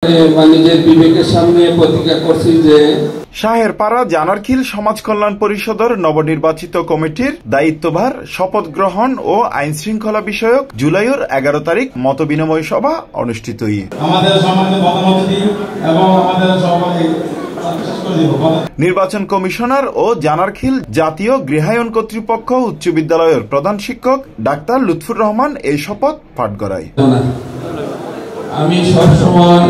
নিজের বিবেকের সামনে প্রতিজ্ঞা করছি যে শাহেরপাড়া জানারখিল সমাজ কল্যাণ পরিষদের নবনির্বাচিত কমিটির দায়িত্বভার শপথ গ্রহণ ও আইন শৃঙ্খলা বিষয়ক জুলাইয়ের 11 তারিখ মতবিনিময় সভা অনুষ্ঠিত নির্বাচন কমিশনার ও জানারখিল জাতীয় গৃহায়ন কর্তৃপক্ষ উচ্চ বিদ্যালয়ের প্রধান শিক্ষক ডাক্তার লুৎফুর রহমান এই শপথ পাঠ করায়। আমি সবসময়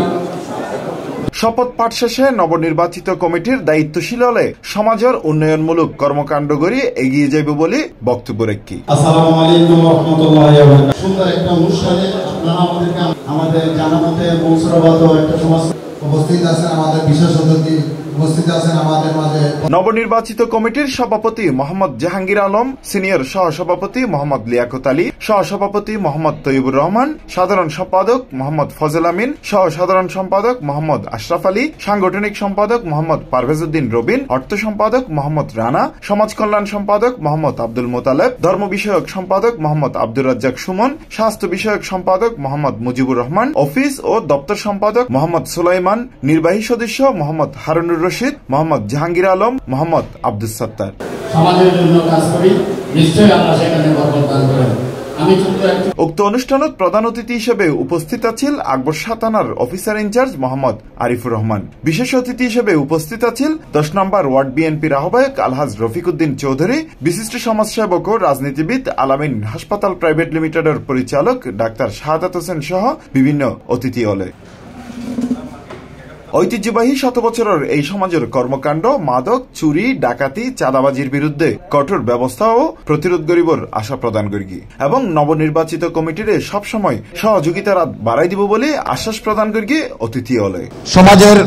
শপথ পাঠ শেষে নবনির্বাচিত কমিটির দায়িত্বশীল হলে সমাজের উন্নয়নমূলক কর্মকাণ্ড করে এগিয়ে যাবে বলে বক্তব্য রাখি। আসসালামু আলাইকুম ওয়া রাহমাতুল্লাহি ওয়া বারাকাতুহু। সুন্দর একটা অনুষ্ঠানে আপনারা আমাদেরকে আমাদের জানামতে মৌসুরাবাদ একটা সমাজ উপস্থিত আছেন, আমাদের বিশেষ অতিথি উপস্থিত আছেন আমাদের মাঝে। নবনির্বাচিত কমিটির সভাপতি মোহাম্মদ জাহাঙ্গীর আলম, সিনিয়র সহসভাপতি মোহাম্মদ লিয়াকত আলী, সহসভাপতি মোহাম্মদ তৈয়বুর রহমান, সাধারণ সম্পাদক মোহাম্মদ ফজল আমিন, সহ সাধারণ সম্পাদক মোহাম্মদ আশরাফ আলী, সাংগঠনিক সম্পাদক মোহাম্মদ পারভেজ উদ্দিন রবিন, অর্থ সম্পাদক মোহাম্মদ রানা, সমাজ কল্যাণ সম্পাদক মোহাম্মদ আব্দুল মোতালেব, ধর্ম বিষয়ক সম্পাদক মোহাম্মদ আব্দুর রাজ্জাক সুমন, স্বাস্থ্য বিষয়ক সম্পাদক মোহাম্মদ মুজিবুর রহমান, অফিস ও দপ্তর সম্পাদক মোহাম্মদ সুলাইমান, নির্বাহী সদস্য মোহাম্মদ হারুনুর রশিদ, মোহাম্মদ জাহাঙ্গীর আলম, মোহাম্মদ আব্দুস সাত্তার। সমাজের জন্য কাজ করি, নিশ্চয়ই আমরা সেখানে বরকত দান করেন। উক্ত অনুষ্ঠানত প্রধান অতিথি হিসেবে উপস্থিত আছেন আকবর শাহ থানার অফিসার ইনচার্জ মোহাম্মদ আরিফুর রহমান। বিশেষ অতিথি হিসেবে উপস্থিত আছেন 10 নম্বর ওয়ার্ড বিএনপির আহ্বায়ক আলহাজ রফিক উদ্দিন চৌধুরী, বিশিষ্ট সমাজসেবক ও রাজনীতিবিদ আলামিন হাসপাতাল প্রাইভেট লিমিটেডের পরিচালক ডাক্তার শাহাদাত হোসেন সহ বিভিন্ন অতিথি হলে। ঐতিহ্যবাহী 100 বছরের এই সমাজের কর্মকাণ্ড মাদক, চুরি, ডাকাতি, চাঁদাবাজির বিরুদ্ধে কঠোর ব্যবস্থা ও প্রতিরোধ করিবার আশা প্রদান করি এবং নবনির্বাচিত কমিটির সবসময় সহযোগিতার হাত বাড়াই দিব বলে আশ্বাস প্রদান করি অতিথি হলে। সমাজের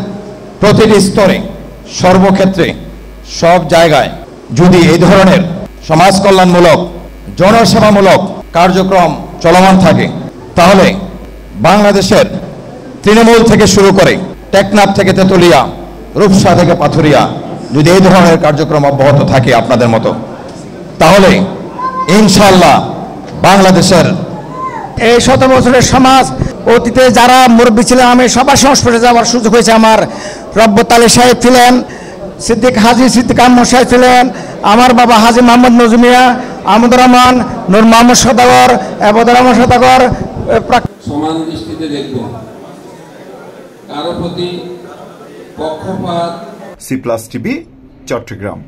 প্রতিটি স্তরে, সর্বক্ষেত্রে, সব জায়গায় যদি এই ধরনের সমাজ কল্যাণমূলক, জনসেবামূলক কার্যক্রম চলমান থাকে, তাহলে বাংলাদেশের তৃণমূল থেকে শুরু করে টেকনাফ থেকে তেতুলিয়া, রূপসা থেকে পাথুরিয়া যদি এই ধরনের কার্যক্রম অব্যাহত থাকে আপনাদের মতো, তাহলে ইনশাআল্লাহ বাংলাদেশের এই 100 বছরের সমাজ অতীতে যারা মুরব্বী ছিলেন, আমি সবার সংস্পর্শে যাওয়ার সুযোগ হয়েছে। আমার রব্বত আলী সাহেব ছিলেন, হাজী সিদ্দিক আহমদ সাহেব ছিলেন, আমার বাবা হাজী মোহাম্মদ নজমিয়া, আহমদ রহমান, নূর মোহাম্মদ সদাগর, আবুদুর রহমান সদাগর। সমান দৃষ্টিতে দেখব, কারো প্রতি পক্ষপাত। C plus TV, Chittagong.